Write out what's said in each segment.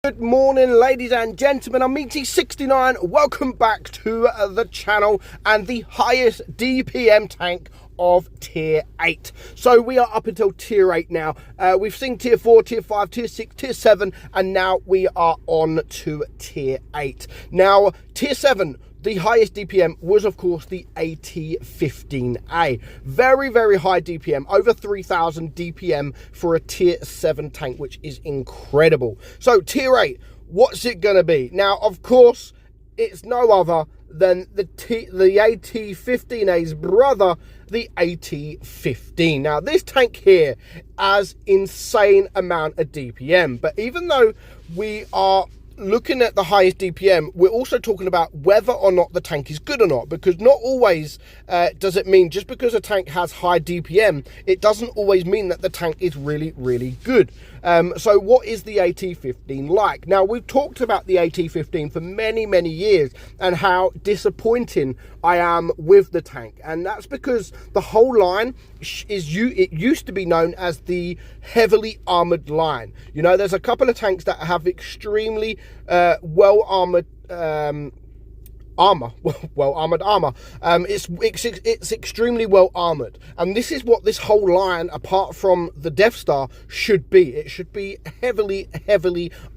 Good morning, ladies and gentlemen. I'm meaty69. Welcome back to the channel and the highest DPM tank of tier 8. So we are up until tier 8 now. We've seen tier 4, tier 5, tier 6, tier 7, and now we are on to tier 8. Now, tier 7, the highest DPM was, of course, the AT-15A. Very, very high DPM, over 3,000 DPM for a tier 7 tank, which is incredible. So, tier 8, what's it going to be? Now, of course, it's no other than the AT-15A's brother, the AT-15. Now, this tank here has insane amount of DPM, but even though we are looking at the highest DPM, we're also talking about whether or not the tank is good or not, because not always does it mean just because a tank has high DPM, it doesn't always mean that the tank is really, really good. So what is the AT-15 like? Now, we've talked about the AT-15 for many, many years and how disappointing I am with the tank. And that's because the whole line it used to be known as the heavily armored line. You know, there's a couple of tanks that have extremely well armored armor. It's extremely well armored, and this is what this whole line, apart from the Death Star, should be. It should be heavily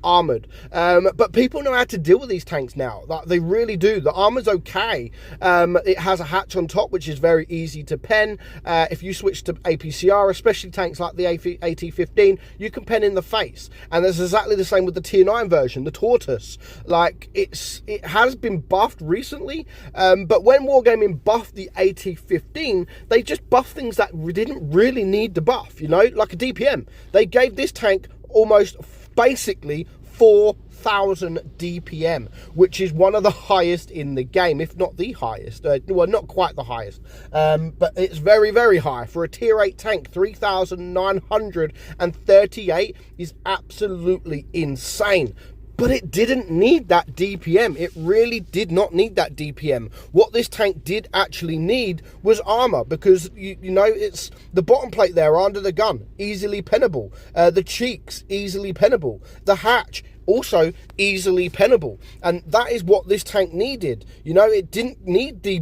armored, but people know how to deal with these tanks now. They really do. The armor's okay. It has a hatch on top, which is very easy to pen. If you switch to APCR, especially tanks like the AT-15, you can pen in the face, and there's exactly the same with the tier 9 version, the Tortoise. Like, it has been buffed recently, but when Wargaming buffed the AT-15, they just buffed things that didn't really need the buff, you know, like a DPM. They gave this tank almost basically 4,000 DPM, which is one of the highest in the game, if not the highest. Well, not quite the highest, but it's very, very high. For a tier 8 tank, 3,938 is absolutely insane. But it didn't need that DPM. It really did not need that DPM. What this tank did actually need was armor, because you know, it's the bottom plate there under the gun, easily pennable. The cheeks, easily pennable. The hatch, also easily pennable. And that is what this tank needed. You know, it didn't need the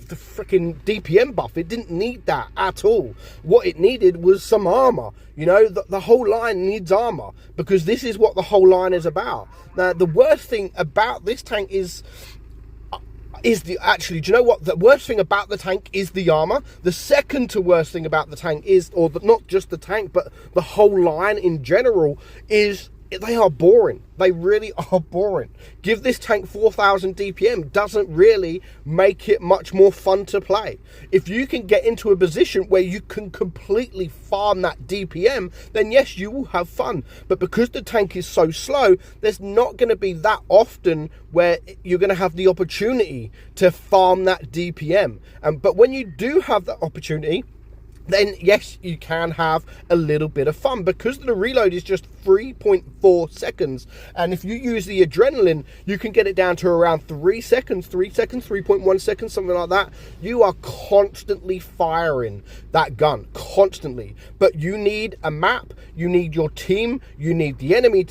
freaking DPM buff. It didn't need that at all. What it needed was some armor. You know, the whole line needs armor, because this is what the whole line is about. Now, the worst thing about this tank is actually, do you know what? The worst thing about the tank is the armor. The second to worst thing about the tank is, not just the tank, but the whole line in general, is they are boring. They really are boring. Give this tank 4,000 DPM doesn't really make it much more fun to play. If you can get into a position where you can completely farm that DPM, then yes, you will have fun. But because the tank is so slow, there's not going to be that often where you're going to have the opportunity to farm that DPM. But when you do have that opportunity, then yes, you can have a little bit of fun, because the reload is just 3.4 seconds. And if you use the adrenaline, you can get it down to around 3 seconds, 3.1 seconds, something like that. You are constantly firing that gun, constantly. But you need a map, you need your team, you need the enemy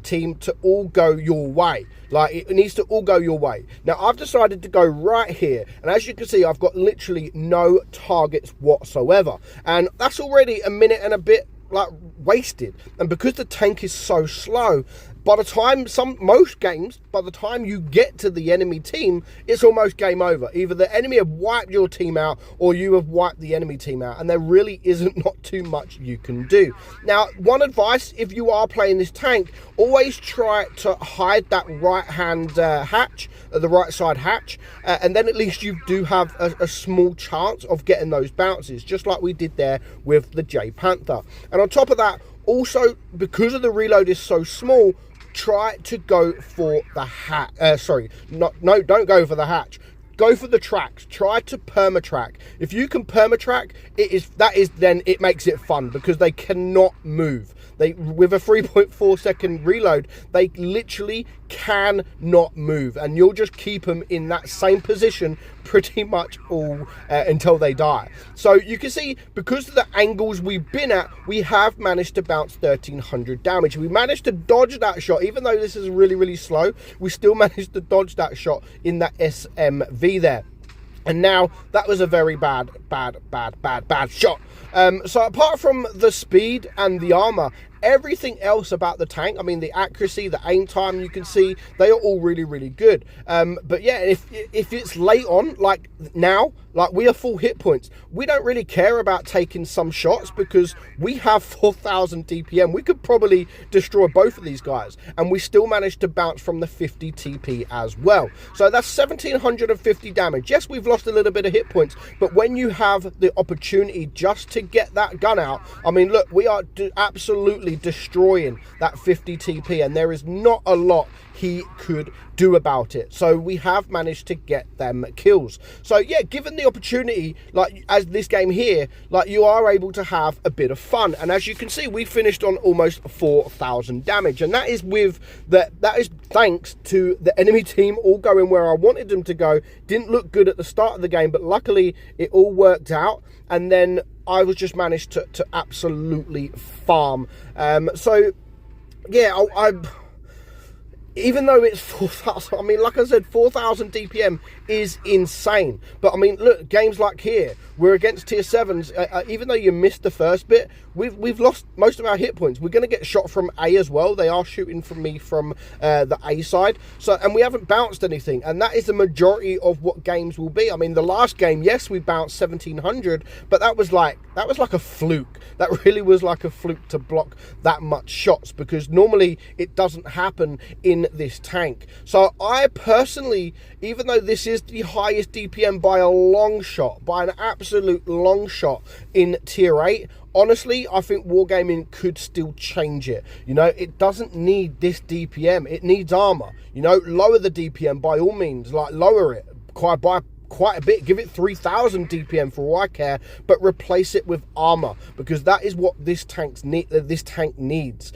team to all go your way. Like, it needs to all go your way. Now, I've decided to go right here, and as you can see, I've got literally no targets whatsoever, and that's already a minute and a bit like wasted. And because the tank is so slow, by the time most games, by the time you get to the enemy team, it's almost game over. Either the enemy have wiped your team out, or you have wiped the enemy team out, and there really isn't not too much you can do. Now, one advice, if you are playing this tank, always try to hide that right hand hatch, the right side hatch, and then at least you do have a small chance of getting those bounces, just like we did there with the J Panther. And on top of that, also, because of the reload is so small, try to go for the hatch. Don't go for the hatch. Go for the tracks. Try to perma-track. If you can perma-track, then it makes it fun, because they cannot move. With a 3.4 second reload, they literally cannot move, and you'll just keep them in that same position pretty much all until they die. So you can see, because of the angles we've been at, we have managed to bounce 1300 damage. We managed to dodge that shot, even though this is really, really slow. We still managed to dodge that shot in that SMV there. And now that was a very bad shot. So apart from the speed and the armor, everything else about the tank, I mean, the accuracy, the aim time, you can see they are all really, really good. But yeah, if it's late on, like now, like we are full hit points, we don't really care about taking some shots because we have 4000 DPM. We could probably destroy both of these guys, and we still managed to bounce from the 50 TP as well. So that's 1750 damage. Yes, we've lost a little bit of hit points, but when you have the opportunity just to get that gun out, I mean, look, we are absolutely destroying that 50 TP, and there is not a lot he could do about it. So we have managed to get them kills. So yeah, given the opportunity, like as this game here, like you are able to have a bit of fun. And as you can see, we finished on almost 4000 damage, and that is that is thanks to the enemy team all going where I wanted them to go. Didn't look good at the start of the game, but luckily it all worked out, and then I was just managed to absolutely farm. So yeah, even though it's 4,000, I mean, like I said, 4,000 DPM is insane. But I mean, look, games like here, we're against tier 7s. Even though you missed the first bit, we've lost most of our hit points. We're going to get shot from A as well. They are shooting from me from the A side. So, and we haven't bounced anything. And that is the majority of what games will be. I mean, the last game, yes, we bounced 1700, but that was like a fluke. That really was like a fluke to block that much shots, because normally it doesn't happen in this tank. So I personally, even though this is the highest DPM by a long shot, by an absolute long shot in tier 8, honestly, I think Wargaming could still change it. You know, it doesn't need this DPM. It needs armor. You know, lower the DPM by all means. Like, lower it by quite a bit. Give it 3000 DPM for all I care, but replace it with armor, because that is what this tank needs.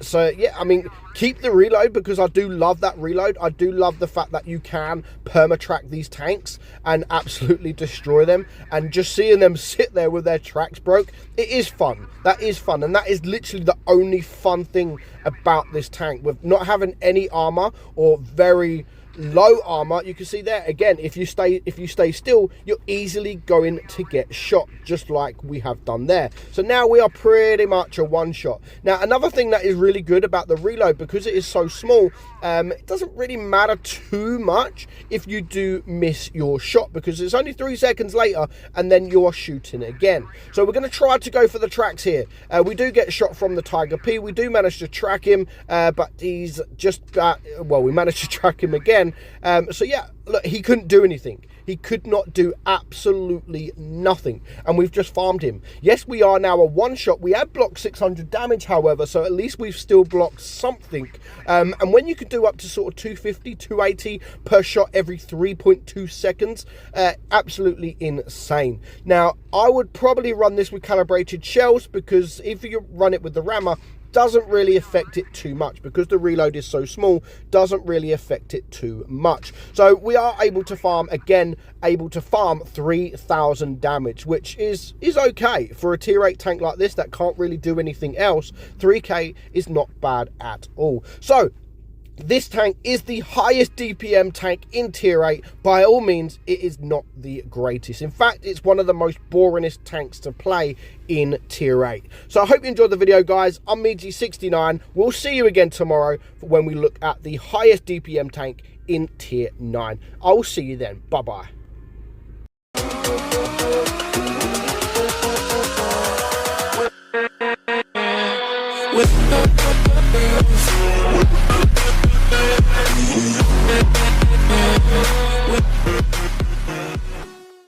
So yeah, I mean, keep the reload, because I do love that reload. I do love the fact that you can perma-track these tanks and absolutely destroy them, and just seeing them sit there with their tracks broke, it is fun. That is fun, and that is literally the only fun thing about this tank, with not having any armor or very low armor. You can see there again, if you stay still, you're easily going to get shot, just like we have done there. So now we are pretty much a one shot. Now another thing that is really good about the reload, because it is so small, it doesn't really matter too much if you do miss your shot, because it's only 3 seconds later and then you're shooting again. So we're going to try to go for the tracks here. We do get shot from the Tiger P. We do manage to track him, but he's just well, we managed to track him again. So yeah, look, he couldn't do anything. He could not do absolutely nothing, and we've just farmed him. Yes, we are now a one shot. We have blocked 600 damage, however, so at least we've still blocked something. And when you can do up to sort of 250, 280 per shot every 3.2 seconds, absolutely insane. Now, I would probably run this with calibrated shells, because if you run it with the rammer, doesn't really affect it too much, because the reload is so small, doesn't really affect it too much. So we are able to farm, again, able to farm 3000 damage, which is okay for a tier 8 tank like this that can't really do anything else. 3k is not bad at all. So this tank is the highest DPM tank in tier 8. By all means, it is not the greatest. In fact, it's one of the most boringest tanks to play in tier 8. So I hope you enjoyed the video, guys. I'm meadsy69. We'll see you again tomorrow when we look at the highest DPM tank in tier 9. I will see you then. Bye-bye. With